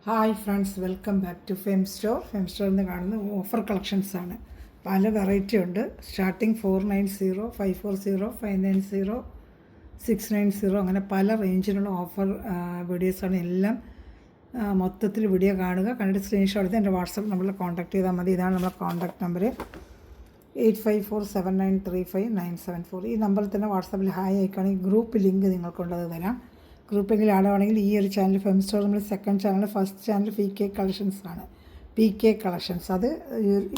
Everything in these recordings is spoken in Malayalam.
Hi friends, welcome back to Fem store. Fem സ്റ്റോറിൽ നിന്ന് കാണുന്ന ഓഫർ കളക്ഷൻസാണ്. പല വെറൈറ്റി ഉണ്ട്. സ്റ്റാർട്ടിങ് 490, 540, 590, 690 അങ്ങനെ പല റേഞ്ചിലുള്ള ഓഫർ വീഡിയോസാണ്. എല്ലാം മൊത്തത്തിൽ വീഡിയോ കാണുക, കണ്ടിട്ട് സ്ക്രീൻഷോട്ട് എടുത്ത് എൻ്റെ വാട്സപ്പ് നമ്പറിൽ കോൺടാക്ട് ചെയ്താൽ മതി. ഇതാണ് നമ്മുടെ കോൺടാക്ട് നമ്പർ 8547935974. ഈ നമ്പറിൽ തന്നെ വാട്സപ്പിൽ ഹായ് അയക്കുകയാണെങ്കിൽ ഗ്രൂപ്പ് ലിങ്ക് നിങ്ങൾക്കുള്ളത് തരാം. ഗ്രൂപ്പെങ്കിലും ആടുകയാണെങ്കിൽ ഈ ഒരു ചാനൽ ഫെം സ്റ്റോർ നമ്മൾ second channel, first channel PK collections ആണ്. PK കളക്ഷൻസ് അത്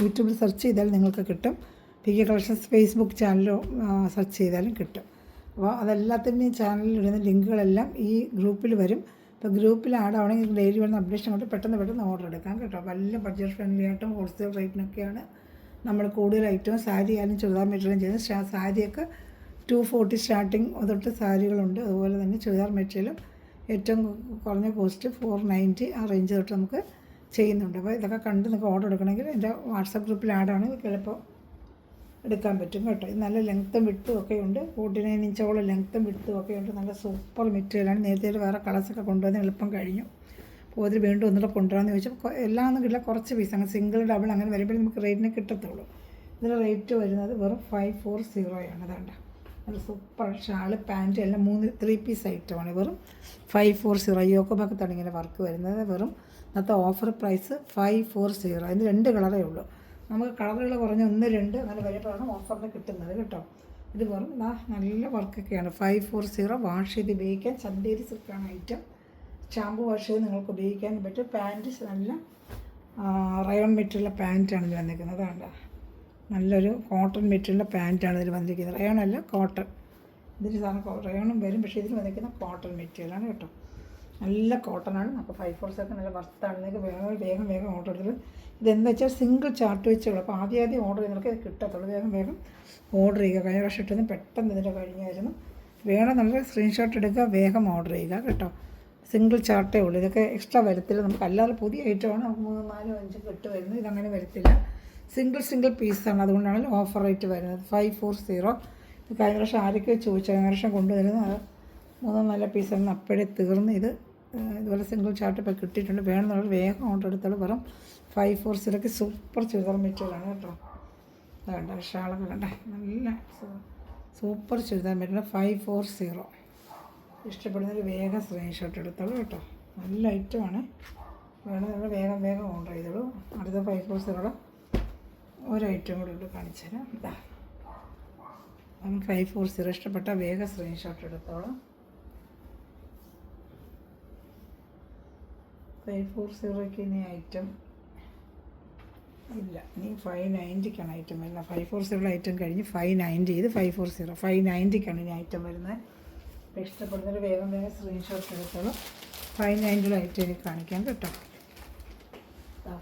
യൂട്യൂബിൽ സെർച്ച് ചെയ്താൽ നിങ്ങൾക്ക് കിട്ടും. PK കളക്ഷൻസ് ഫേസ്ബുക്ക് ചാനലും സെർച്ച് ചെയ്താലും കിട്ടും. അപ്പോൾ അതെല്ലാത്തിൻ്റെയും ചാനലിൽ ഇടുന്ന ലിങ്കുകളെല്ലാം ഈ ഗ്രൂപ്പിൽ വരും. ഇപ്പോൾ ഗ്രൂപ്പിൽ ആടാവണമെങ്കിൽ ഡെയിലി വരുന്ന അപ്ഡേഷൻ കൊണ്ട് പെട്ടെന്ന് ഓർഡർ എടുക്കാം കേട്ടോ. അപ്പോൾ എല്ലാം ബഡ്ജറ്റ് ഫ്രണ്ട്ലി ആയിട്ടും ഹോൾസെയിൽ റേറ്റിനൊക്കെയാണ് നമ്മൾ കൂടുതൽ ഐറ്റവും സാരി ആയാലും ചുരിദാർ മെറ്റീരിയലും ചെയ്യുന്നത്. സാരിയൊക്കെ 240 സ്റ്റാർട്ടിങ് തൊട്ട് സാരികളുണ്ട്. അതുപോലെ തന്നെ ചുരിദാർ മെറ്റീരിയലും ഏറ്റവും കുറഞ്ഞ കോസ്റ്റ് 490 ആ റേഞ്ച് തൊട്ട് നമുക്ക് ചെയ്യുന്നുണ്ട്. അപ്പോൾ ഇതൊക്കെ കണ്ട് നിങ്ങൾക്ക് ഓർഡർ എടുക്കണമെങ്കിൽ എൻ്റെ വാട്സാപ്പ് ഗ്രൂപ്പിൽ ആഡാണ്, എളുപ്പം എടുക്കാൻ പറ്റും കേട്ടോ. ഇത് നല്ല ലെങ്ത്തും വിട്ടും ഒക്കെ ഉണ്ട്. 49 ഇഞ്ചോളം ലെങ്ത്തും വിട്ടും ഒക്കെ ഉണ്ട്. നല്ല സൂപ്പർ മെറ്റീരിയലാണ്. നേരത്തെ വേറെ കളേഴ്സൊക്കെ കൊണ്ടുവന്ന് എളുപ്പം കഴിഞ്ഞു. അപ്പോൾ അതിൽ വീണ്ടും ഒന്നുകൂടെ കൊണ്ടുവരാമെന്ന് ചോദിച്ചാൽ എല്ലാം ഒന്നും കിട്ടില്ല, കുറച്ച് പീസ് അങ്ങനെ സിംഗിൾ ഡബിൾ അങ്ങനെ വരുമ്പോൾ നമുക്ക് റേറ്റിന് കിട്ടത്തുള്ളൂ. ഇതിൻ്റെ റേറ്റ് വരുന്നത് വെറും 540 ആണ്. അതാണ്ട നല്ല സൂപ്പർ ഷാള്, പാൻറ്റ് എല്ലാം 3 പീസ് ഐറ്റമാണ്. വെറും 540. യോക്കോബൊക്കെ തുടങ്ങിയ വർക്ക് വരുന്നത് വെറും ഇന്നത്തെ ഓഫർ പ്രൈസ് 540. അതിന് 2 കളറേ ഉള്ളൂ. നമുക്ക് കളറുകൾ കുറഞ്ഞ 1, 2 അങ്ങനെ വരുമ്പോഴാണ് ഓഫറിന് കിട്ടുന്നത് കേട്ടോ. ഇത് വെറും നല്ല വർക്കൊക്കെയാണ്. 540. വാഷ് ചെയ്ത് ഉപയോഗിക്കാൻ ചന്തേരി സിൽക്കാണ് ഐറ്റം. ഷാമ്പു വാഷ് ചെയ്ത് നിങ്ങൾക്ക് ഉപയോഗിക്കാൻ പറ്റും. പാൻറ്റ് നല്ല റയോൺ മെറ്റീരിയൽ പാൻറ്റാണ് ഇത് വന്നിരിക്കുന്നത്. അതാണ്ട് നല്ലൊരു കോട്ടൺ മെറ്റീരിയലിൻ്റെ പാൻറ്റാണ് ഇതിൽ വന്നിരിക്കുന്നത്. റയോൺ അല്ല, കോട്ടൺ. ഇതിന് സാധനം റയോണും വരും, പക്ഷേ ഇതിൽ വന്നിരിക്കുന്ന കോട്ടൺ മെറ്റീരിയലാണ് കേട്ടോ. നല്ല കോട്ടണാണ്. നമുക്ക് 540 നല്ല വർത്താണ്. നിങ്ങൾക്ക് വേഗം ഓർഡർ എടുത്തത്. ഇതെന്താ വെച്ചാൽ സിംഗിൾ ചാർട്ട് വെച്ചുള്ളൂ. അപ്പോൾ ആദ്യം ഓർഡർ ചെയ്യുന്നവർക്ക് ഇത് കിട്ടത്തുള്ളൂ. വേഗം ഓർഡർ ചെയ്യുക. കഴിഞ്ഞ പ്രാവശ്യം ഇട്ടൊന്നും പെട്ടെന്ന് ഇതിൻ്റെ കഴിഞ്ഞായിരുന്നു. വേണം നല്ല സ്ക്രീൻഷോട്ട് എടുക്കുക, വേഗം ഓർഡർ ചെയ്യുക കേട്ടോ. സിംഗിൾ ചാർട്ടേ ഉള്ളൂ. ഇതൊക്കെ എക്സ്ട്രാ വരത്തില്ല. നമുക്ക് അല്ലാതെ പുതിയ ഐറ്റമാണ്. നമുക്ക് 3, 4, 5 കെട്ട് വരുന്നത്. ഇതങ്ങനെ വരത്തില്ല. സിംഗിൾ പീസാണ്. അതുകൊണ്ടാണ് ഓഫർ റേറ്റ് വരുന്നത് 540. കഴിഞ്ഞ പ്രാവശ്യം ആരൊക്കെ ചോദിച്ചാൽ കഴിഞ്ഞ പ്രാവശ്യം കൊണ്ടുവരുന്നത് അത് 3, 4 പീസാണ്. അപ്പോഴേ തീർന്ന്. ഇതുപോലെ സിംഗിൾ ചാർട്ട് ഇപ്പോൾ കിട്ടിയിട്ടുണ്ട്. വേണമെന്നുള്ളത് വേഗം ഓർഡർ എടുത്തോളൂ. വെറും 540 സൂപ്പർ ചുരിദാർ മെറ്റീരിയലാണ് കേട്ടോ. വേണ്ട ഷാളൊക്കെ വേണ്ട നല്ല സൂപ്പർ ചുരിദാർ മെറ്റീരിയൽ 540. ഇഷ്ടപ്പെടുന്നൊരു വേഗം സ്ക്രീൻഷോട്ട് എടുത്തോളൂ കേട്ടോ. നല്ല ഐറ്റമാണ്. വേണമെന്നുള്ള വേഗം ഓർഡർ ചെയ്തോളൂ. അടുത്ത 540 ഒരു ഐറ്റം കൂടി ഉണ്ട്, കാണിച്ചു തരാം. 540 ഇഷ്ടപ്പെട്ട വേഗം സ്ക്രീൻഷോട്ട് എടുത്തോളാം. 540 ഇനി ഐറ്റം ഇല്ല. ഇനി 590ക്കാണ് ഐറ്റം വരുന്നത്. 540 ഐറ്റം കഴിഞ്ഞ് 590. ഇത് 540 590ക്കാണ് ഇനി ഐറ്റം വരുന്നത്. അപ്പോൾ ഇഷ്ടപ്പെടുന്നൊരു വേഗം സ്ക്രീൻഷോട്ട് എടുത്തോളൂ. 590 ഐറ്റം എനിക്ക് കാണിക്കാം കേട്ടോ.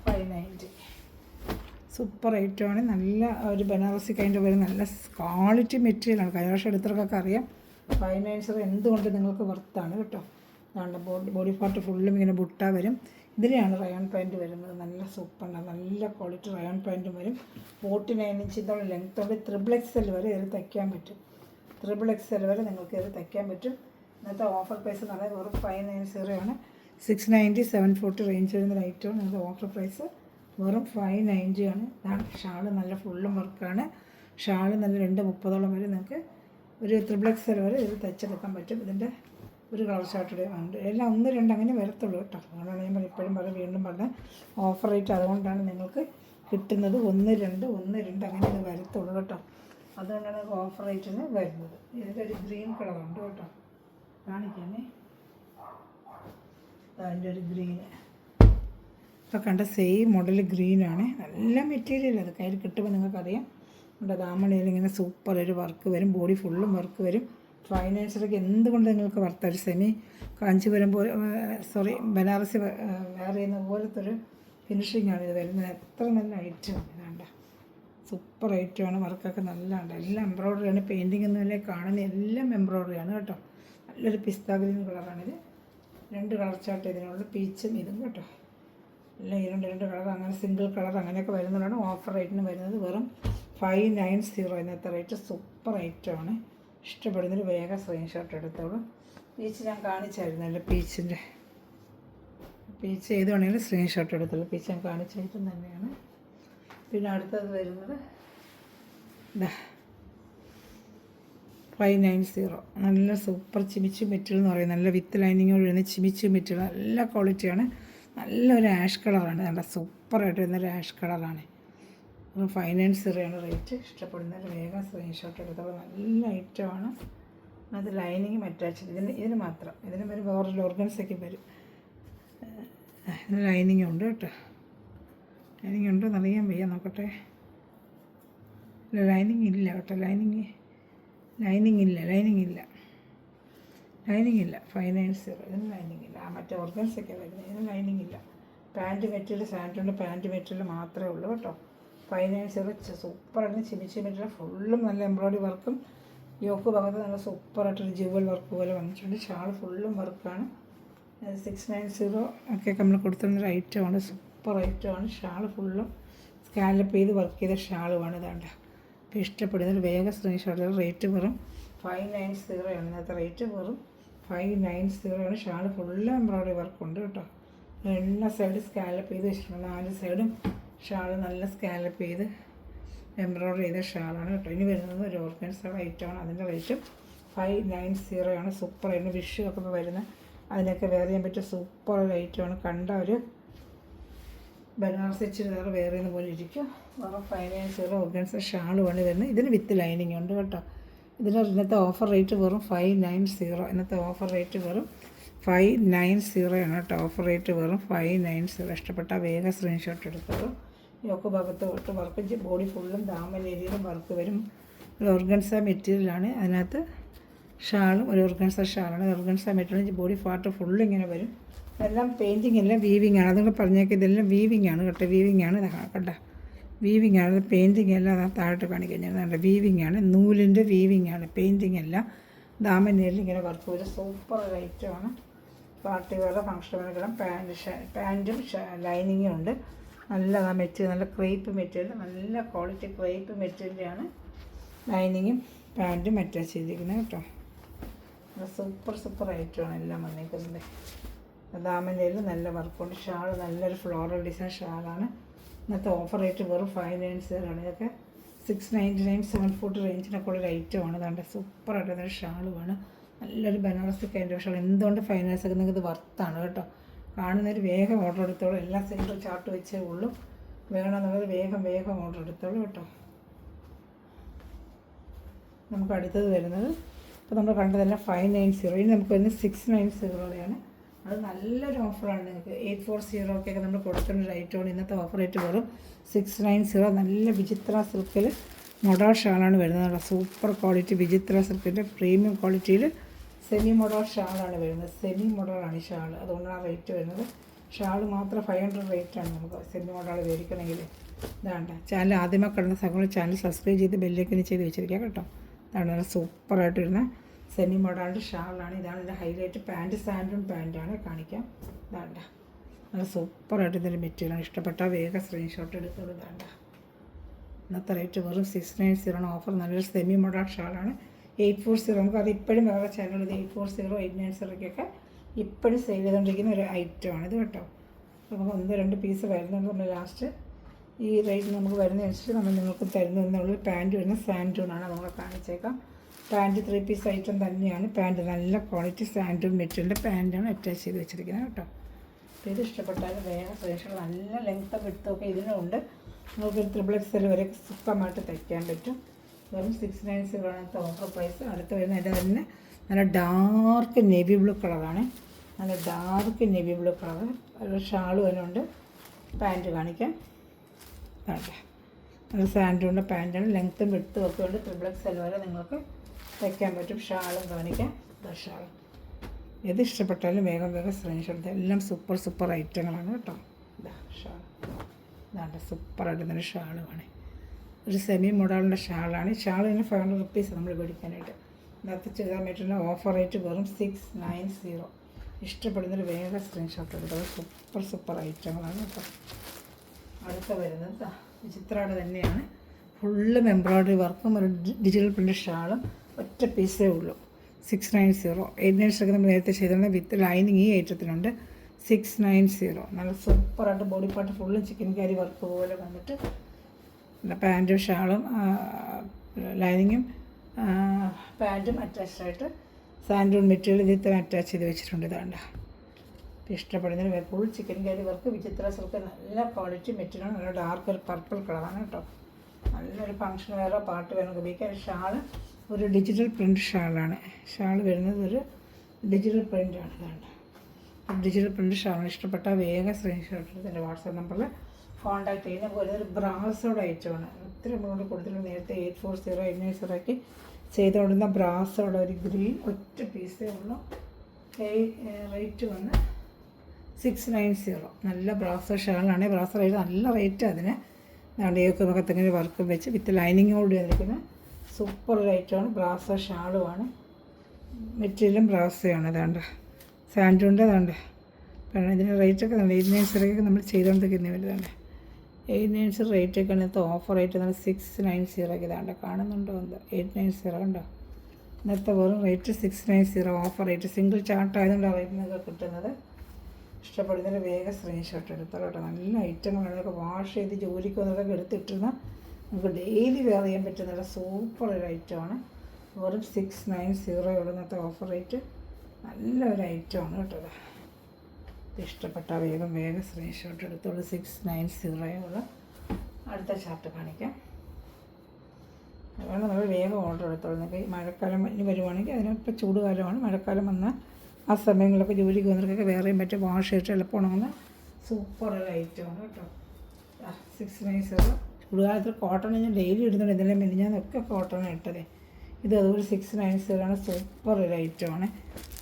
590 സൂപ്പർ ഐറ്റമാണ്. നല്ല ഒരു ബനാറസി കൈൻഡ് വരുന്ന നല്ല ക്വാളിറ്റി മെറ്റീരിയലാണ്. കഴിഞ്ഞ വർഷം എടുത്തവർക്കൊക്കെ അറിയാം. 590 എന്തുകൊണ്ട് നിങ്ങൾക്ക് വർത്താണ് കേട്ടോ. അതുകൊണ്ട് ബോഡി പാർട്ട് ഫുള്ളും ഇങ്ങനെ ബുട്ട വരും. ഇതിലെയാണ് റയോൺ പാൻറ്റ് വരുന്നത്. നല്ല സൂപ്പറാണ്. നല്ല ക്വാളിറ്റി റയോൺ പാൻറ്റും വരും. 49 ഇഞ്ചിൻ്റെ ലെങ്ത്തോടെ XXL വരെ ഇത് തയ്ക്കാൻ പറ്റും. XXL വരെ നിങ്ങൾക്ക് ഇത് തയ്ക്കാൻ പറ്റും. ഇന്നത്തെ ഓഫർ പ്രൈസ് എന്ന് പറയുന്നത് വെറും 590 ആണ്. 690, 740 റേഞ്ച് വരുന്ന ഐറ്റമാണ്. നിങ്ങൾക്ക് ഓഫർ പ്രൈസ് വെറും 590 ആണ്. ഇതാണ് ഷാള്. നല്ല ഫുള്ളും വർക്കാണ്. ഷാള് നല്ല 230 വരെ നിങ്ങൾക്ക് ഒരു XXL വരെ ഇത് തയ്ച്ചെടുക്കാൻ പറ്റും. ഇതിൻ്റെ ഒരു കളർ ഷർട്ടുടെ ഉണ്ട്. എല്ലാം 1, 2 അങ്ങനെ വരത്തുള്ളൂ കേട്ടോ. അതുകൊണ്ടാണ് ഞാൻ ഇപ്പോഴും വീണ്ടും പറഞ്ഞത് ഓഫർ റേറ്റ്. അതുകൊണ്ടാണ് നിങ്ങൾക്ക് കിട്ടുന്നത് 1, 2 അങ്ങനെ ഇത് വരത്തുള്ളൂ കേട്ടോ. അതുകൊണ്ടാണ് ഓഫർ റേറ്റിന് വരുന്നത്. ഇതിൻ്റെ ഒരു ഗ്രീൻ കളറുണ്ട് കേട്ടോ, കാണിക്കാനേ. അതിൻ്റെ ഒരു ഗ്രീന് ഇപ്പോൾ കണ്ട സെയിം മോഡൽ ഗ്രീനാണ്. നല്ല മെറ്റീരിയൽ. അത് കയ്യിൽ കിട്ടുമ്പോൾ നിങ്ങൾക്കറിയാം. നമ്മുടെ ദാമണിയിൽ ഇങ്ങനെ സൂപ്പർ ഒരു വർക്ക് വരും. ബോഡി ഫുള്ളും വർക്ക് വരും. 590 എന്തുകൊണ്ട് നിങ്ങൾക്ക് വർത്താണ്. സെമി കാഞ്ചീപുരം പോലെ ബനാറസി വെയർ ചെയ്യുന്ന പോലത്തെ ഒരു ഫിനിഷിങ്ങാണ് ഇത് വരുന്നത്. എത്ര നല്ല ഐറ്റമാണ്. ഇതാണ്ട സൂപ്പർ ഐറ്റമാണ്. വർക്കൊക്കെ നല്ലതാണ്. എല്ലാം എംബ്രോയ്ഡറിയാണ്. പെയിൻറ്റിംഗ് ഒന്നുമില്ല. കാണുന്ന എല്ലാം എംബ്രോയ്ഡറിയാണ് കേട്ടോ. നല്ലൊരു പിസ്ത ഗ്രീൻ കളറാണിത്. 2 കളർ ചാർട്ട് ഇതിനുള്ള പീച്ചും ഇതും കേട്ടോ. എല്ലാം 2 കളർ അങ്ങനെ സിംഗിൾ കളർ അങ്ങനെയൊക്കെ വരുന്നതാണ് ഓഫർ റേറ്റിന് വരുന്നത്. വെറും 590 ഇന്നത്തെ റേറ്റ്. സൂപ്പർ ഐറ്റമാണ്. ഇഷ്ടപ്പെടുന്നൊരു വേഗം സ്ക്രീൻഷോട്ട് എടുത്തോളൂ. പീച്ച് ഞാൻ കാണിച്ചായിരുന്നല്ലോ. പീച്ചിൻ്റെ പീച്ച് ഏത് വേണമെങ്കിലും സ്ക്രീൻഷോട്ട് എടുത്തുള്ളൂ. പീച്ച് ഞാൻ കാണിച്ച ഐറ്റം തന്നെയാണ്. പിന്നെ അടുത്തത് വരുന്നത് 590. നല്ല സൂപ്പർ ചിമിച്ചു മെറ്റീരിയൽ എന്ന് പറയും. നല്ല വിത്ത് ലൈനിങ്ങോട് വരുന്ന ചിമിച്ചു മെറ്റീരിയൽ നല്ല ക്വാളിറ്റിയാണ്. നല്ലൊരു ആഷ് കളറാണ്. നല്ല സൂപ്പറായിട്ട് വരുന്നൊരു ആഷ് കളറാണ്. 590 റേറ്റ്. ഇഷ്ടപ്പെടുന്നവർ വേഗം സ്ക്രീൻഷോട്ട് എടുത്തോളൂ. നല്ല ഐറ്റമാണ്. അത് ലൈനിങ്ങും അറ്റാച്ച് ഇതിന് മാത്രം. ഇതിന് വരും വേറൊരു ഓർഗൻസൊക്കെ വരും. ഇതിന് ലൈനിങ് ഉണ്ട് കേട്ടോ. ലൈനിങ് ഉണ്ടോ എന്നറിയാൻ വയ്യ, നോക്കട്ടെ. ഇല്ല, ലൈനിങ് ഇല്ല കേട്ടോ. ലൈനിങ് ഇല്ല. 590. ഇതിന് ലൈനിങ് ഇല്ല. മറ്റേ ഓർഗൻസൊക്കെ വരുന്നത്. ഇതിന് ലൈനിങ് ഇല്ല. പാൻറ്റ് മെറ്റീരിയൽ സാൻഡുണ്ട്. പാൻറ്റ് മെറ്റീരിയൽ മാത്രമേ ഉള്ളൂ കേട്ടോ. 590 സൂപ്പറായിട്ട് ചിമിച്ച് മെറ്റീരിയൽ ഫുള്ളും നല്ല എംബ്രോയ്ഡറി വർക്കും യോക്ക് ഭാഗത്ത് നല്ല സൂപ്പറായിട്ടൊരു ജുവൽ വർക്ക് പോലെ വന്നിട്ടുണ്ട്. ഷാൾ ഫുള്ളും വർക്കാണ്. 690 ഒക്കെ നമ്മൾ കൊടുത്തിരുന്നൊരു ഐറ്റമാണ്. സൂപ്പർ ഐറ്റമാണ്. ഷാൾ ഫുള്ളും സ്കാലപ്പ് ചെയ്ത് വർക്ക് ചെയ്ത ഷാളുമാണ്. ഇതാണ്ട്. അപ്പോൾ ഇഷ്ടപ്പെടുന്നൊരു വേഗം സ്ക്രീൻഷോട്ട്. റേറ്റ് വെറും 590 ആണ്. ഇന്നത്തെ റേറ്റ് വെറും 590 ആണ്. ഷാൾ ഫുള്ള് എംബ്രോയ്ഡറി വർക്കുണ്ട് കേട്ടോ. എല്ലാ സൈഡും സ്കാലപ്പ് ചെയ്ത് വെച്ചിട്ടുണ്ട്. 4 സൈഡും ഷാൾ നല്ല സ്കാലപ്പ് ചെയ്ത് എംബ്രോയ്ഡറി ചെയ്ത ഷാളാണ് കേട്ടോ. ഇനി വരുന്നത് ഒരു ഓർഗൻസയുടെ ഐറ്റമാണ്. അതിൻ്റെ റേറ്റും 590 ആണ്. സൂപ്പറായിരുന്നു. വിഷു ഒക്കെ ഇപ്പോൾ വരുന്ന അതിനൊക്കെ വെയർ ചെയ്യാൻ പറ്റിയ സൂപ്പർ ഒരു ഐറ്റമാണ്. കണ്ട ഒരു ബനാറസ് ഇച്ചിരി വേറെ വെയർ ചെയ്യുന്ന പോലെ ഇരിക്കും. വേറെ 590 ഓർഗൻസ ഷാളുമാണ് വരുന്നത്. ഇതിന് വിത്ത് ലൈനിങ് ഉണ്ട് കേട്ടോ. ഇതിന് ഇന്നത്തെ ഓഫർ റേറ്റ് വെറും 590. ഇന്നത്തെ ഓഫർ റേറ്റ് വെറും 590 ആണ് കേട്ടോ. ഓഫർ റേറ്റ് വെറും 590. ഇഷ്ടപ്പെട്ട വേഗം സ്ക്രീൻഷോട്ട് എടുത്തോളൂ. യോക്ക് ഭാഗത്ത് തൊട്ട് വർക്ക് ബോഡി ഫുള്ളും ദാമൻ ഏരിയയിലും വർക്ക് വരും. ഒരു ഓർഗൻസ മെറ്റീരിയലാണ്. അതിനകത്ത് ഷാളും ഒരു ഓർഗൻസ ഷാളാണ്. Organza material body part full ഇങ്ങനെ വരും. എല്ലാം പെയിൻറ്റിങ് എല്ലാം വീവിങ് ആണ്. അതുകൊണ്ട് പറഞ്ഞേക്കാം ഇതെല്ലാം വീവിങ് ആണ് കേട്ടോ. വീവിങ് ആണ്. കേട്ടോ, വീവിങ് ആണ്. പെയിൻറ്റിങ് എല്ലാം താഴോട്ട് കാണിക്കുന്നത് വീവിങ് ആണ്. നൂലിൻ്റെ വീവിങ് ആണ്. പെയിൻറ്റിങ് എല്ലാം ദാമൻ ഏരിയയിൽ ഇങ്ങനെ വർക്ക് വരും. സൂപ്പർ ഒരു ഐറ്റമാണ്. പാർട്ടി വെയർ ഫംഗ്ഷൻ വെയർ പാൻറ്റും ലൈനിങ്ങും ഉണ്ട്. നല്ലതാണ് മെറ്റീരിയൽ. നല്ല ക്രേപ്പ് മെറ്റീരിയൽ. നല്ല ക്വാളിറ്റി ക്രേപ്പ് മെറ്റീരിയലാണ്. ലൈനിങ്ങും പാൻറ്റും അറ്റാച്ച് ചെയ്തിരിക്കുന്നത് കേട്ടോ. സൂപ്പർ ഐറ്റമാണ് എല്ലാം വന്നിരിക്കുന്നത്. ദാമനയിൽ നല്ല വർക്കുണ്ട്. ഷാൾ നല്ലൊരു ഫ്ലോറൽ ഡിസൈൻ ഷാളാണ്. ഇന്നത്തെ ഓഫർ റേറ്റ് വെറും 590 ആണ്. ഇതൊക്കെ 699 740 റേഞ്ചിനൊക്കെ ഉള്ളൊരു ഐറ്റമാണ്. അതുകൊണ്ട് സൂപ്പറായിട്ടൊരു ഷാളുമാണ്. നല്ലൊരു ബനാറസ് കൈൻഡ് ഷാൾ. എന്തുകൊണ്ട് 590 ഒക്കെ നിങ്ങൾക്ക് ഇത് വർത്താണ് കേട്ടോ. കാണുന്നൊരു വേഗം ഓർഡർ എടുത്തോളൂ. എല്ലാ സൈഡിലും ചാർട്ട് വെച്ചേ ഉള്ളൂ. വേണമെന്നുള്ളത് വേഗം ഓർഡർ എടുത്തോളൂ കേട്ടോ. നമുക്ക് അടുത്തത് വരുന്നത് ഇപ്പോൾ നമ്മൾ കണ്ടതെല്ലാം 590. ഇനി നമുക്ക് വരുന്നത് 690 അത് നല്ലൊരു ഓഫറാണ്. നിങ്ങൾക്ക് 840 ഒക്കെ നമ്മൾ കൊടുക്കേണ്ട ഐറ്റമാണ്. ഇന്നത്തെ ഓഫർ റേറ്റ് വെറും 690. നല്ല വിചിത്ര സിൽക്കിൽ മൊഡാൾ ഷാളാണ് വരുന്നത്. സൂപ്പർ ക്വാളിറ്റി വിചിത്ര സിൽക്കിൻ്റെ പ്രീമിയം ക്വാളിറ്റിയിൽ സെമി മൊഡാൾ ഷാളാണ് വരുന്നത്. സെമി മൊഡാളാണ് ഈ ഷാൾ. അതുകൊണ്ടാണ് റേറ്റ് വരുന്നത്. ഷാൾ മാത്രം 500 റേറ്റാണ് നമുക്ക് സെമി മൊഡാൾ മേടിക്കണമെങ്കിൽ. ഇതാണ്ട് ചാനൽ ആദ്യമേ കിടന്ന സമയത്ത് ചാനൽ സബ്സ്ക്രൈബ് ചെയ്ത് ബെല്ലേക്കിന് ചെയ്ത് വെച്ചിരിക്കുക കേട്ടോ. ഇതാണ് നല്ല സൂപ്പറായിട്ട് വരുന്ന സെമി മോഡാളിൻ്റെ ഷാളാണ്. ഇതാണ് ഇതിൻ്റെ ഹൈലൈറ്റ്. പാൻറ്റ് സാൻഡൂൺ പാൻറ്റാണ് കാണിക്കാം. ഇതാണ്ട നല്ല സൂപ്പറായിട്ട് ഇതിൻ്റെ മെറ്റീരിയലാണ്. ഇഷ്ടപ്പെട്ടാൽ വേഗം സ്ക്രീൻഷോട്ട് എടുത്തോളൂ. ഇതാണ്ട ഇന്നത്തെ റേറ്റ് വെറും 690 ആണ്. ഓഫർ നല്ലൊരു സെമി മോഡാൾ ഷാളാണ്. 840 നമുക്കത് ഇപ്പോഴും വേറെ ചാനലുള്ളത് 840 890 ഇപ്പോഴും സെയിൽ ചെയ്തുകൊണ്ടിരിക്കുന്ന ഒരു ഐറ്റമാണ് ഇത് കേട്ടോ. നമുക്ക് 1-2 പീസ് വരുന്നുണ്ട്. നമ്മൾ ലാസ്റ്റ് ഈ റേറ്റ് നമുക്ക് വരുന്നതനുസരിച്ച് നമ്മൾ നിങ്ങൾക്ക് തരുന്നതെന്നുള്ളത് പാൻറ്റ് വരുന്ന സാൻഡൂണാണ്. നമ്മളെ കാണിച്ചേക്കാം. പാൻറ്റ് 3 പീസ് ഐറ്റം തന്നെയാണ്. പാൻറ്റ് നല്ല ക്വാളിറ്റി സാൻഡൂൺ മെറ്റീരിയലിൻ്റെ പാൻറ്റാണ് അറ്റാച്ച് ചെയ്ത് വെച്ചിരിക്കുന്നത് കേട്ടോ. അപ്പോൾ ഇത് ഇഷ്ടപ്പെട്ടാലും വേറെ സ്പെഷ്യൽ നല്ല ലെങ്ത്തും വിടുത്തൊക്കെ ഇതിനുണ്ട്. നമുക്ക് XXL വരെ സുഖമായിട്ട് തയ്ക്കാൻ പറ്റും. വെറും 690 ആണ് ഓഫർ പ്രൈസ്. അടുത്ത് വരുന്ന എൻ്റെ തന്നെ നല്ല ഡാർക്ക് നേവി ബ്ലൂ കളറാണ്. നല്ല ഡാർക്ക് നേവി ബ്ലൂ കളർ. ഒരു ഷാളും അതിനുണ്ട്. പാൻറ്റ് കാണിക്കാം. അതെ, നല്ല സാൻഡൂണിൻ്റെ പാൻറ്റാണ്. ലെങ്ത്തും വിടുത്തും ഒക്കെ ഉണ്ട്. XXL വരെ നിങ്ങൾക്ക് തയ്ക്കാൻ പറ്റും. ഷാളും കാണിക്കാം. ഷാളും ഏത് ഇഷ്ടപ്പെട്ടാലും വേഗം സ്ക്രീൻഷോട്ട്. എല്ലാം സൂപ്പർ ഐറ്റങ്ങളാണ് കേട്ടോ. ഇതാ ഷാൾ. ഇതാണ്ട് സൂപ്പറായിട്ട് ഷാളുമാണ്. ഒരു സെമി മോഡലിൻ്റെ ഷാളാണ്. ഷാളിന് 500 റുപ്പീസ് നമ്മൾ മേടിക്കാനായിട്ട്. ഇന്നത്തെ ചെയ്താൽ പറ്റുന്ന ഓഫർ റേറ്റ് വെറും 690. ഇഷ്ടപ്പെടുന്നൊരു വേഗം സ്ക്രീൻഷോട്ട് എടുത്തത്. സൂപ്പർ ഐറ്റങ്ങളാണ് കേട്ടോ. അടുത്ത വരുന്നത് വിചിത്രയുടെ തന്നെയാണ്. ഫുള്ളും എംബ്രോയ്ഡറി വർക്കും ഒരു ഡിജിറ്റൽ പ്രിൻ്റ് ഷാളും ഒറ്റ പീസേ ഉള്ളൂ. 690. 890 നമ്മൾ നേരത്തെ ചെയ്തിരുന്ന വിത്ത് ലൈനിങ് ഈ ഐറ്റത്തിനുണ്ട്. 690. നല്ല സൂപ്പറായിട്ട് ബോഡി പാർട്ട് ഫുള്ളും ചിക്കൻ കറി വർക്ക് പോലെ വന്നിട്ട് പാൻറ്റും ഷാളും ലൈനിങ്ങും പാൻറ്റും അറ്റാച്ച്ഡായിട്ട് സാൻഡൂൺ മെറ്റീരിയൽ ഇതിൽ തന്നെ അറ്റാച്ച് ചെയ്ത് വെച്ചിട്ടുണ്ട്. ഇതാണ്ട് ഇഷ്ടപ്പെടുന്നതിന് ഫുൾ ചിക്കൻ കറി വർക്ക് വിചിത്ര സിൽക്ക് നല്ല ക്വാളിറ്റി മെറ്റീരിയലാണ്. നല്ല ഡാർക്ക് ഒരു പർപ്പിൾ കളറാണ് കേട്ടോ. നല്ലൊരു ഫങ്ഷൻ വെയറോ പാർട്ടി വെയറോ ഉപയോഗിക്കാൻ. ഷാള് ഒരു ഡിജിറ്റൽ പ്രിൻറ്റ് ഷാളാണ്. ഷാൾ വരുന്നത് ഒരു ഡിജിറ്റൽ പ്രിൻ്റാണ്. ഇതാണ് ഡിജിറ്റൽ പ്രിൻറ്റ് ഷാളാണ്. ഇഷ്ടപ്പെട്ട വേഗം സ്ക്രീൻഷോട്ട് എടുത്ത് എൻ്റെ വാട്സാപ്പ് നമ്പറിൽ കോൺടാക്ട് ചെയ്യുന്ന പോലെ ഒരു ബ്രാസോടെ ഐറ്റമാണ്. ഒത്തിരി എമൗണ്ട് കൊടുത്തിട്ട് നേരത്തെ 840 890 ചെയ്തുകൊണ്ടിരുന്ന ബ്രാസോടെ ഒരു ഗ്രീൻ ഒറ്റ പീസേ ഉള്ളൂ. റേറ്റ് വന്ന് 690. നല്ല ബ്രാസോ ഷാളാണ്. ബ്രാസോ റേറ്റ് നല്ല റേറ്റ് അതിന്. നാടിയൊക്കെ മുഖത്തെങ്ങനെ വർക്ക് വെച്ച് വിത്ത് ലൈനിങ്ങോട് വന്നിരിക്കുന്ന സൂപ്പർ റേറ്റാണ്. ബ്രാസോ ഷാളുമാണ്. മെറ്റീരിയലും ബ്രാസോയാണ്. അതാണ്ട് സാൻഡൂണ്ട് അതാണ്ട്. കാരണം ഇതിന് റേറ്റൊക്കെ നല്ല 890 നമ്മൾ ചെയ്തുകൊണ്ടിരിക്കുന്ന വലുതാണ്. 890 റേറ്റൊക്കെ ഇന്നത്തെ ഓഫർ റേറ്റ് നല്ല 690 ഇതാണ്ട്. കാണുന്നുണ്ടോ എന്തോ 890 ഉണ്ടോ. ഇന്നത്തെ വെറും rate 690 offer rate. Single chart ആയതുകൊണ്ട് റേറ്റ് നിങ്ങൾക്ക് കിട്ടുന്നത്. ഇഷ്ടപ്പെടുന്നതിന് വേഗം സ്ക്രീൻഷോട്ട് എടുത്തോളൂ കേട്ടോ. നല്ല ഐറ്റങ്ങളാണ്. ഇതൊക്കെ വാഷ് ചെയ്ത് ജോലിക്ക് വന്നതൊക്കെ എടുത്തിട്ടുന്ന നമുക്ക് ഡെയിലി വെയർ ചെയ്യാൻ പറ്റുന്ന നല്ല സൂപ്പർ ഒരു ഐറ്റമാണ്. വെറും 690 ഇന്നത്തെ ഓഫർ റേറ്റ്. നല്ലൊരു ഐറ്റമാണ് കേട്ടോ. ഇഷ്ടപ്പെട്ട വേഗം സ്ക്രീൻഷോട്ട് എടുത്തോളൂ. 690 അടുത്ത ചാർട്ട് കാണിക്കാം. അതുകൊണ്ട് നമ്മൾ വേഗം ഓർഡർ എടുത്തോളൂ. നിങ്ങൾക്ക് മഴക്കാലം ഇനി വരുവാണെങ്കിൽ അതിനിപ്പോൾ ചൂടുകാലമാണ്. മഴക്കാലം വന്നാൽ ആ സമയങ്ങളിലൊക്കെ ജോലിക്ക് വന്നവർക്കൊക്കെ വേറെയും പറ്റും വാഷ് ചെയ്തിട്ട് എളുപ്പം ഉണങ്ങുന്ന സൂപ്പർ ഒരു ഐറ്റമാണ് കേട്ടോ. 690. ചൂടുകാലത്ത് കോട്ടൺ ഞാൻ ഡെയിലി ഇടുന്നുണ്ട്. ഇതിൻ്റെ മെലിഞ്ഞാന്നൊക്കെ കോട്ടൺ ഇട്ടതേ. ഇത് അതുപോലെ 690 സൂപ്പർ ഒരു ഐറ്റമാണ്.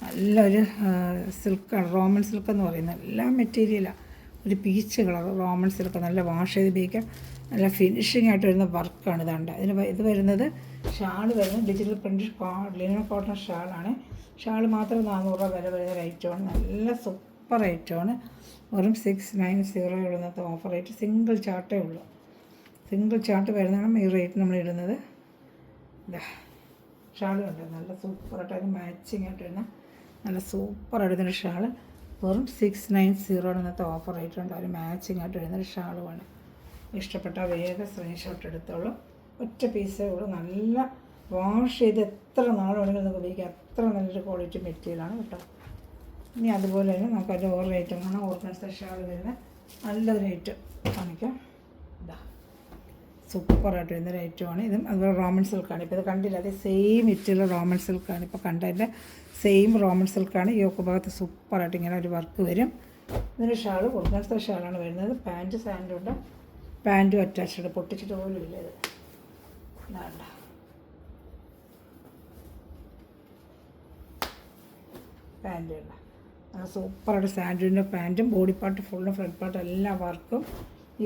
നല്ലൊരു സിൽക്കാണ്. റോമൻ സിൽക്ക് എന്ന് പറയുന്നത് നല്ല മെറ്റീരിയലാണ്. ഒരു പീച്ച് കളർ റോമൻ സിൽക്ക്. നല്ല വാഷ് ചെയ്ത് ഉപയോഗിക്കാം. നല്ല ഫിനിഷിംഗ് ആയിട്ട് വരുന്ന വർക്കാണ്. ഇതാണ്ട് ഇത് വരുന്നത് ഷാൾ വരുന്നത് ഡിജിറ്റൽ പ്രിൻറ്റ് ലിനൻ കോട്ടൺ ഷാളാണ്. ഷാൾ മാത്രം 400 വില വരുന്ന ഒരു ഐറ്റമാണ്. നല്ല സൂപ്പർ ഐറ്റമാണ്. വെറും 690 ഇന്നത്തെ ഓഫർ റേറ്റ്. സിംഗിൾ ചാർട്ടേ ഉള്ളൂ. സിംഗിൾ ചാർട്ട് വരുന്നതാണ് ഈ റേറ്റ് നമ്മൾ ഇടുന്നത്. ഇതാ ഷാൾ ഉണ്ട്. നല്ല സൂപ്പറായിട്ട് അതിന് മാച്ചിങ് ആയിട്ട് വരുന്ന നല്ല സൂപ്പറായിട്ട് വരുന്ന ഷാൾ. വെറും 690 ഇന്നത്തെ ഓഫർ റേറ്റ് ഉണ്ട്. അതിന് മാച്ചിങ് ആയിട്ട് വരുന്നൊരു ഷാളുമാണ്. ഇഷ്ടപ്പെട്ട വേഗം സ്ക്രീൻഷോട്ട് എടുത്തോളൂ. ഒറ്റ പീസേ ഉള്ളൂ. നല്ല വാഷ് ചെയ്ത് എത്ര നാൾ വേണമെങ്കിലും നമുക്ക് ഉപയോഗിക്കാം. അത്ര നല്ലൊരു ക്വാളിറ്റി മെറ്റീരിയലാണ് കേട്ടോ. ഇനി അതുപോലെ തന്നെ നമുക്ക് അതിൻ്റെ ഓരോ ഐറ്റം കാണാം. ഓർഗൻസ ഷാൾ വരുന്ന നല്ലൊരു ഐറ്റം കാണിക്കാം. ഇതാ സൂപ്പറായിട്ട് വരുന്നൊരു ഐറ്റമാണ്. ഇതും അതുപോലെ റോമൻ സിൽക്കാണ്. ഇപ്പോൾ ഇത് കണ്ടില്ല, അതേ സെയിം മെറ്റീരിയൽ റോമൻ സിൽക്കാണ്. ഇപ്പോൾ കണ്ടതിൻ്റെ സെയിം റോമൻ സിൽക്കാണ്. ഈ ഒക്കെ ഭാഗത്ത് സൂപ്പറായിട്ട് ഇങ്ങനെ ഒരു വർക്ക് വരും. ഇതിൻ്റെ ഷാൾ ഓർഗൻസ ഷാളാണ് വരുന്നത്. പാൻറ്റ് സാൻഡുണ്ട്. പാൻറ്റും അറ്റാച്ച്ഡ്. പൊട്ടിച്ചിട്ട് പോലും ഇല്ല. ഇത് വേണ്ട. പാൻറ്റുണ്ട്. നല്ല സൂപ്പറായിട്ട് സാൻഡുവിൻ്റെ പാൻറ്റും ബോഡി പാർട്ട് ഫുള്ളും ഫ്രണ്ട് പാർട്ട് എല്ലാ വർക്കും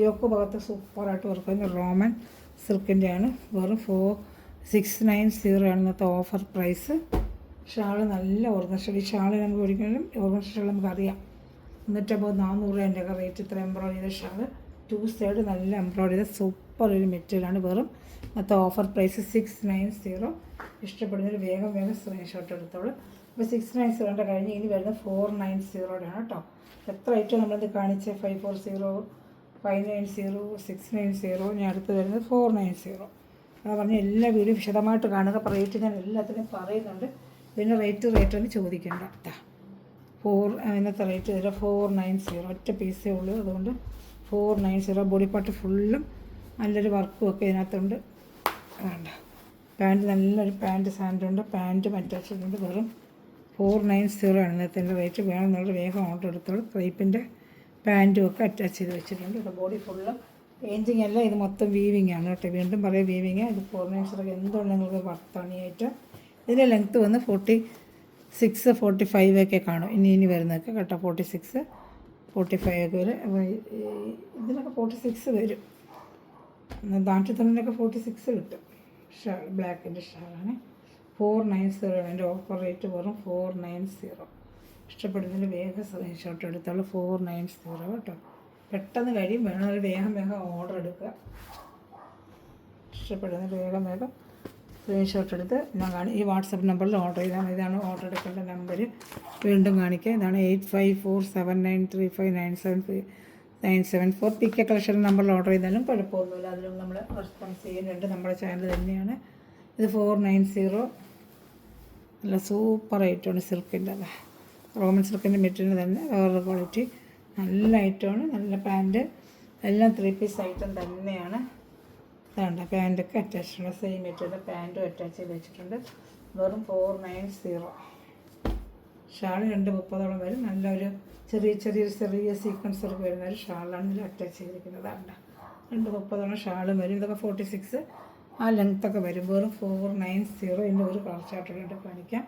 യോക്ക് ഭാഗത്ത് സൂപ്പറായിട്ട് വർക്ക് ചെയ്യുന്ന റോമൻ സിൽക്കിൻ്റെയാണ്. വെറും 690 ഇന്നത്തെ ഓഫർ പ്രൈസ്. ഷാള് നല്ല ഓർഗൻസ. ഈ ഷാള് നമുക്ക് ഒരിക്കലും ഓർഗൻസ ഷാൾ നമുക്കറിയാം 350-400 ഒക്കെ റേറ്റ്. ഇത്ര എംബ്രോയിഡറി ചെയ്ത ഷാള് 2 സൈഡ് നല്ല എംബ്രോയിഡറി ചെയ്ത സൂപ്പർ ഒരു മെറ്റീരിയലാണ്. വെറും ഇന്നത്തെ ഓഫർ പ്രൈസ് 690. ഇഷ്ടപ്പെടുന്നൊരു വേഗം സ്ക്രീൻഷോട്ട് എടുത്തോളൂ. ഇപ്പോൾ 690 കഴിഞ്ഞ് ഇനി വരുന്നത് 490 കേട്ടോ. എത്ര ഐറ്റം നമ്മളിത് കാണിച്ച് 540, 590, 690. ഞാൻ അടുത്ത് വരുന്നത് 490. അതാ പറഞ്ഞ എല്ലാ വീഡിയോ വിശദമായിട്ട് കാണുക. അപ്പോൾ റേറ്റ് ഞാൻ എല്ലാത്തിനും പറയുന്നുണ്ട്. പിന്നെ റേറ്റ് എന്ന് ചോദിക്കേണ്ട. ഇന്നത്തെ റേറ്റ് ഇതിൽ 490 ഒറ്റ പീസേ ഉള്ളൂ. അതുകൊണ്ട് 490. ബോഡി പാർട്ട് ഫുള്ളും നല്ലൊരു വർക്കും ഒക്കെ ഇതിനകത്തുണ്ട്. വേണ്ട പാൻറ്റ് നല്ലൊരു പാൻറ്റ് സാൻഡുണ്ട്. പാൻറ്റും അറ്റാച്ചിട്ടുണ്ട്. വെറും 490 ഇന്നത്തെ റേറ്റ്. വേണമെന്നുള്ള വേഗം ഓർഡർ എടുത്തോളൂ. ക്രേപ്പിൻ്റെ പാൻറ്റും ഒക്കെ അറ്റാച്ച് ചെയ്ത് വെച്ചിട്ടുണ്ട്. ഇത് ബോഡി ഫുള്ളും പെയിൻറ്റിങ് അല്ല, ഇത് മൊത്തം വീവിങ് ആണ് കേട്ടോ. വീണ്ടും പറയാം വീവിങ്. ഇത് 490 എന്തുകൊണ്ട് നിങ്ങൾക്ക് വർത്താണ് ഈ ഐറ്റം. ഇതിൻ്റെ ലെങ്ത്ത് വന്ന് 46, 45 ഒക്കെ കാണും. ഇനി വരുന്നതൊക്കെ കേട്ടോ. 46, 45 ഒക്കെ വരും. ഇതിനൊക്കെ 46 വരും. നാട്ടിൽ 46 കിട്ടും. ഷാൾ ബ്ലാക്കിൻ്റെ ഷാളാണ്. 490 എൻ്റെ ഓഫർ റേറ്റ്. വെറും 490. ഇഷ്ടപ്പെടുന്നതിന് വേഗം സ്ക്രീൻഷോട്ട് എടുത്തോളൂ. 490 കേട്ടോ. പെട്ടെന്ന് കഴിയും. വേണമെങ്കിൽ വേഗം ഓർഡർ എടുക്കുക. ഇഷ്ടപ്പെടുന്നതിന് വേഗം സ്ക്രീൻഷോട്ട് എടുത്ത് ഈ വാട്സപ്പ് നമ്പറിൽ ഓർഡർ ചെയ്താൽ മതി. ഇതാണ് ഓർഡർ എടുക്കേണ്ട നമ്പർ. വീണ്ടും കാണിക്കുക. ഇതാണ് 8547935974 PK കളക്ഷൻ നമ്പറിൽ ഓർഡർ ചെയ്താലും കുഴപ്പമൊന്നുമില്ല. അതിലും നമ്മൾ റെസ്പോൺസ് ചെയ്യുന്നുണ്ട്. നമ്മുടെ ചാനൽ തന്നെയാണ്. ഇത് 490. നല്ല സൂപ്പർ ഐറ്റമാണ് സിൽക്കിൻ്റെ. റോമൻ സിൽക്കിൻ്റെ മെറ്റീരിയൽ തന്നെ വേറൊരു ക്വാളിറ്റി. നല്ല ഐറ്റമാണ്. നല്ല പാൻറ്റ് എല്ലാം 3 പീസ് ഐറ്റം തന്നെയാണ്. അതുകൊണ്ട് പാൻറ്റൊക്കെ അറ്റാച്ച് ഉണ്ട്. സെയിം മെറ്റീരിയൽ പാൻറ്റും അറ്റാച്ച് ചെയ്ത് വെച്ചിട്ടുണ്ട്. വെറും 490. ഷാൾ 230 വരും. നല്ലൊരു ചെറിയ സീക്വൻസ് ഒക്കെ വരുന്ന ഒരു ഷാളാണ് ഇതിൽ അറ്റാച്ച് ചെയ്തിരിക്കുന്നത്. അതുകൊണ്ട് 230 ഷാളും വരും. ഇതൊക്കെ 46 ആ ലെങ്ത്തൊക്കെ വരും. വെറും 490. ഇതിൻ്റെ ഒരു കളർ ചാർട്ട് കാണിക്കാം.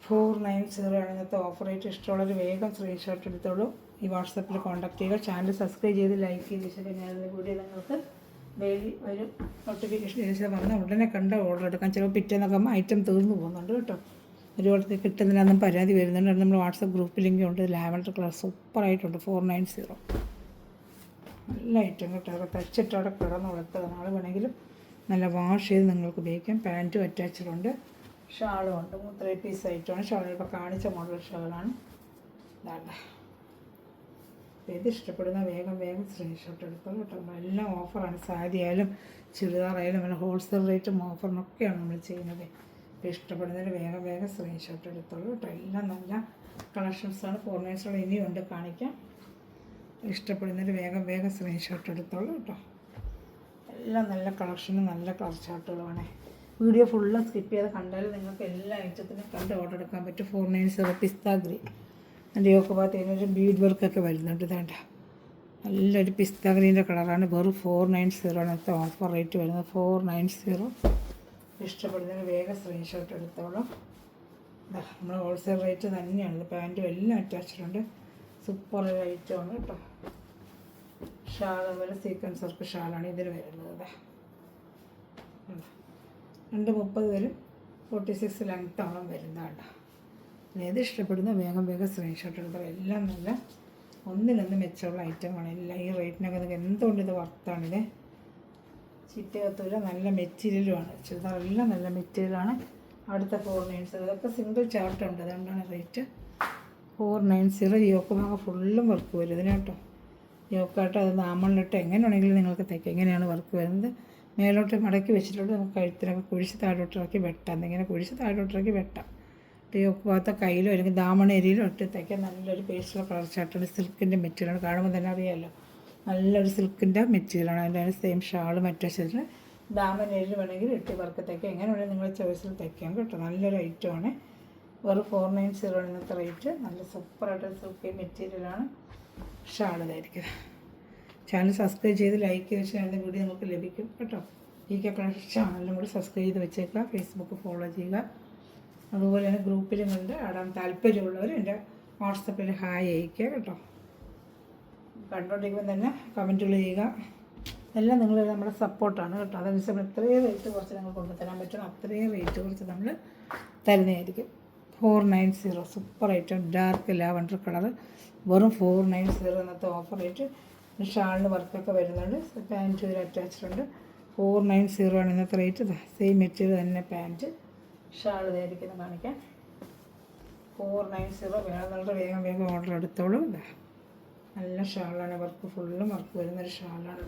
490 ആണ് ഇന്നത്തെ ഓഫർ റേറ്റ്. ഇഷ്ടമുള്ളൊരു വേഗം സ്ക്രീൻഷോട്ട് എടുത്തോളൂ. ഈ വാട്സപ്പിൽ കോൺടാക്ട് ചെയ്യുക. ചാനൽ സബ്സ്ക്രൈബ് ചെയ്ത് ലൈക്ക് ചെയ്ത് വെച്ചാൽ ഞാനതിൻ്റെ കൂടി നിങ്ങൾക്ക് ഡെയിലി ഒരു നോട്ടിഫിക്കേഷൻ ചെയ്താൽ വന്നാൽ ഉടനെ കണ്ട ഓർഡർ എടുക്കാം. ചിലപ്പോൾ പിറ്റേന്നൊക്കെ ആകുമ്പോൾ ഐറ്റം തീർന്നു പോകുന്നുണ്ട് കേട്ടോ. ഒരുപാട് കിട്ടുന്നതിനൊന്നും പരാതി വരുന്നുണ്ട്. അത് നമ്മൾ വാട്സപ്പ് ഗ്രൂപ്പ് ലിങ്ക് ഉണ്ട്. ലാവൻഡർ കളർ സൂപ്പറായിട്ടുണ്ട്. 490. നല്ല ഐറ്റം കേട്ടോ. അവിടെ തച്ചിട്ട് അവിടെ കിടന്ന് വളർത്തുക. നാളെ വേണമെങ്കിലും നല്ല വാഷ് ചെയ്ത് നിങ്ങൾക്ക് ഉപയോഗിക്കാം. പാൻറ്റും അറ്റാച്ചിലുണ്ട്. ഷാളും ഉണ്ട്. 3 പീസ് ഐറ്റമാണ്. ഷാൾ ഇപ്പോൾ കാണിച്ച മോഡൽ ഷാളാണ്. ഇതാണ്. ഇത് ഇഷ്ടപ്പെടുന്ന വേഗം സ്ക്രീൻഷോട്ട് എടുത്തോളൂ കേട്ടോ. എല്ലാം ഓഫറാണ്. സാരി ആയാലും ചുരിദാറായാലും നല്ല ഹോൾസെയിൽ റേറ്റും ഓഫറിനൊക്കെയാണ് നമ്മൾ ചെയ്യുന്നത്. ഇപ്പോൾ ഇഷ്ടപ്പെടുന്നതിന് വേഗം സ്ക്രീൻഷോട്ട് എടുത്തോളൂ കേട്ടോ. എല്ലാം നല്ല കളക്ഷൻസാണ്. 490 ഇനിയുണ്ട് കാണിക്കാം. ഇഷ്ടപ്പെടുന്നതിന് വേഗം സ്ക്രീൻഷോട്ട് എടുത്തോളൂ കേട്ടോ. എല്ലാം നല്ല കളക്ഷനും നല്ല കളർ ചാർട്ടുകളുമാണ്. വീഡിയോ ഫുള്ളും സ്കിപ്പ് ചെയ്ത് കണ്ടാലും നിങ്ങൾക്ക് എല്ലാ ഐറ്റത്തിനും കണ്ട് ഓർഡർ എടുക്കാൻ പറ്റും. 490 പിസ്ത ഗ്രീൻ. അതിൻ്റെ യോക്ക് ഭാഗത്ത് ഒരു ബീഡ് വർക്കൊക്കെ വരുന്നുണ്ട്. ഇതാണ്ട നല്ലൊരു പിസ്ത ഗ്രീൻ്റെ കളറാണ്. വെറും 490 ആണ് ഇന്നത്തെ ഓഫർ റേറ്റ് വരുന്നത്. 490. ഇഷ്ടപ്പെടുന്നതിന് വേഗം സ്ക്രീൻഷോട്ട് എടുത്തോളൂ. നമ്മൾ ഹോൾസെയിൽ റേറ്റ് തന്നെയാണ്. ഇത് പാൻറ്റും എല്ലാം അറ്റാച്ചിട്ടുണ്ട്. സൂപ്പർ ഐറ്റമാണ് കേട്ടോ. ഷാൾ അതുപോലെ സീക്വൻസ് വർക്ക് ഷാളാണ് ഇതിൽ വരുന്നത്. 230 വരും. 46 ലെങ്ത്തോളം വരുന്നതാണ്. ഏത് ഇഷ്ടപ്പെടുന്ന വേഗം സ്ക്രീൻഷോട്ട് എടുക്കുക. എല്ലാം നല്ല ഒന്നിനൊന്ന് മെച്ചമുള്ള ഐറ്റമാണ്. എല്ലാം ഈ റേറ്റിനൊക്കെ നിങ്ങൾക്ക് എന്തുകൊണ്ട് ഇത് വർത്താണിത്. ചിറ്റകത്തൂര നല്ല മെറ്റീരിയലുമാണ്. ചുരിദാറെല്ലാം നല്ല മെറ്റീരിയലാണ്. അടുത്ത 490. ഇതൊക്കെ സിംഗിൾ ചാർട്ടുണ്ട്. അതുകൊണ്ടാണ് റേറ്റ് 490. യോക്ക് ഭാഗം ഫുള്ളും വർക്ക് വരും ഇതിന് കേട്ടോ. യോക്കായിട്ട് അത് നാമണിലിട്ട് എങ്ങനെ വേണമെങ്കിലും നിങ്ങൾക്ക് തയ്ക്കാം. എങ്ങനെയാണ് വർക്ക് വരുന്നത്. മേലോട്ട് മടക്കി വെച്ചിട്ടുണ്ട്. നമുക്ക് കഴുത്തിനൊക്കെ കുഴിച്ച് താഴോട്ടിറക്കി വെട്ടാം. ഇങ്ങനെ കുഴിച്ച് താഴോട്ടിറക്കി വെട്ടാം. യോക്ക് ഭാഗത്തെ കയ്യിലോ അല്ലെങ്കിൽ ദാമണ ഏരിയയിലോ ഇട്ട് തയ്ക്കാൻ നല്ലൊരു പേസ്റ്റൽ കളർ ചാർട്ടാണ്. സിൽക്കിൻ്റെ മെറ്റീരിയലാണ്. കാണുമ്പോൾ തന്നെ അറിയാമല്ലോ. നല്ലൊരു സിൽക്കിൻ്റെ മെറ്റീരിയലാണ്. അതിൻ്റെ സെയിം ഷാളും അറ്റാച്ചിട്ട് ദാമൻ ഏരിയയിൽ വേണമെങ്കിൽ ഇട്ട് വർക്ക് തയ്ക്കാം. എങ്ങനെ വേണമെങ്കിൽ നിങ്ങളുടെ ചോയ്സിൽ തയ്ക്കാം കേട്ടോ. നല്ലൊരു ഐറ്റമാണ്. വെറും 490 ഇന്നത്തെ റേറ്റ്. നല്ല സൂപ്പറായിട്ട് സിൽക്കി മെറ്റീരിയലാണ്. ഷാൾ ഇതായിരിക്കും. ചാനൽ സബ്സ്ക്രൈബ് ചെയ്ത് ലൈക്ക് ചെയ്ത് വെച്ചാൽ അതിൻ്റെ വീഡിയോ നിങ്ങൾക്ക് ലഭിക്കും കേട്ടോ. PK കളക്ഷൻ ചാനലും കൂടി സബ്സ്ക്രൈബ് ചെയ്ത് വെച്ചേക്കുക. ഫേസ്ബുക്ക് ഫോളോ ചെയ്യുക. അതുപോലെ തന്നെ ഗ്രൂപ്പിലും കണ്ട് ആടാൻ താല്പര്യമുള്ളവർ എൻ്റെ വാട്സപ്പിൽ ഹായ് അയയ്ക്കുക കേട്ടോ. കണ്ടുകൊണ്ടിരിക്കുമ്പോൾ തന്നെ കമൻറ്റുകൾ ചെയ്യുക. എല്ലാം നിങ്ങൾ നമ്മുടെ സപ്പോർട്ടാണ് കേട്ടോ. അതനുസരിച്ച് എത്രയും റേറ്റ് കുറച്ച് നിങ്ങൾ കൊണ്ടുതരാൻ പറ്റും അത്രയും റേറ്റ് കുറച്ച് നമ്മൾ തരുന്നതായിരിക്കും. 490 super item. Dark lavender colour. വെറും 490 എന്നത്തെ ഓഫർ റേറ്റ്. ഷാളിന് വർക്കൊക്കെ വരുന്നുണ്ട്. പാൻറ്റ് ഒരു അറ്റാച്ചിട്ടുണ്ട്. 490 ആണ് ഇന്നത്തെ റേറ്റ്. സെയിം മെറ്റീരിയൽ തന്നെ പാൻറ്റ്. ഷാൾ ഇതായിരിക്കുന്നത് കാണിക്കാം. 490 വേണമെന്നുള്ള വേഗം ഓർഡർ എടുത്തോളൂ. നല്ല ഷാളാണ്. വർക്ക് ഫുള്ളും വർക്ക് വരുന്നൊരു ഷാളാണ്.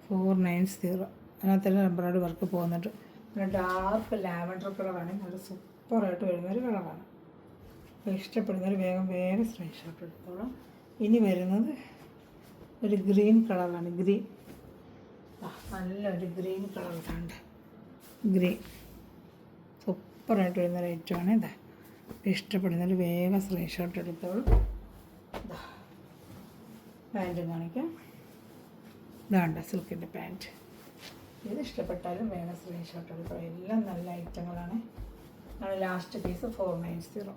490. അതിനകത്ത് തന്നെ എംബ്രോയ്ഡറി വർക്ക് പോകുന്നുണ്ട്. നല്ല ഡാർക്ക് ലാവൻഡർ കളറാണ്. നല്ല സൂപ്പറായിട്ട് വരുന്നൊരു കളറാണ്. അപ്പോൾ ഇഷ്ടപ്പെടുന്നവർ വേഗം സ്ക്രീൻഷോട്ട് എടുത്തോളൂ. ഇനി വരുന്നത് ഒരു ഗ്രീൻ കളറാണ്. ഗ്രീൻ നല്ലൊരു ഗ്രീൻ കളർ കണ്ട് ഗ്രീൻ സൂപ്പറായിട്ട് വരുന്നൊരു ഐറ്റമാണ്. ഇതാ ഇഷ്ടപ്പെടുന്നവർ വേഗം സ്ക്രീൻഷോട്ട് എടുത്തോളൂ. പാൻറ്റ് കാണിക്കാം. ഇതാണ്ട സിൽക്കിൻ്റെ പാൻറ്റ്. ഇത് ഇഷ്ടപ്പെട്ടാലും വേഗം സ്ക്രീൻഷോട്ട് എടുത്തോളൂ. എല്ലാം നല്ല ഐറ്റങ്ങളാണ്. Last piece 490.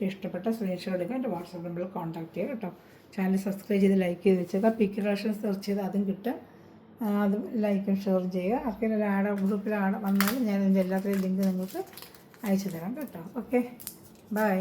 ഇഷ്ടപ്പെട്ട സ്ക്രീൻഷോട്ട് എടുക്കുക. എൻ്റെ വാട്സാപ്പ് നമ്പറിൽ കോൺടാക്ട് ചെയ്യുക കേട്ടോ. ചാനൽ സബ്സ്ക്രൈബ് ചെയ്ത് ലൈക്ക് ചെയ്ത് വെച്ചേക്കുക. PK കളക്ഷൻ സെർച്ച് ചെയ്ത് അതും കിട്ടും. അതും ലൈക്കും ഷെയർ ചെയ്യുക. ആർക്കെങ്കിലും ഗ്രൂപ്പിൽ വന്നാലും ഞാൻ ഇതിൻ്റെ എല്ലാത്തിൻ്റെയും ലിങ്ക് നിങ്ങൾക്ക് അയച്ചു തരാം കേട്ടോ. Okay bye.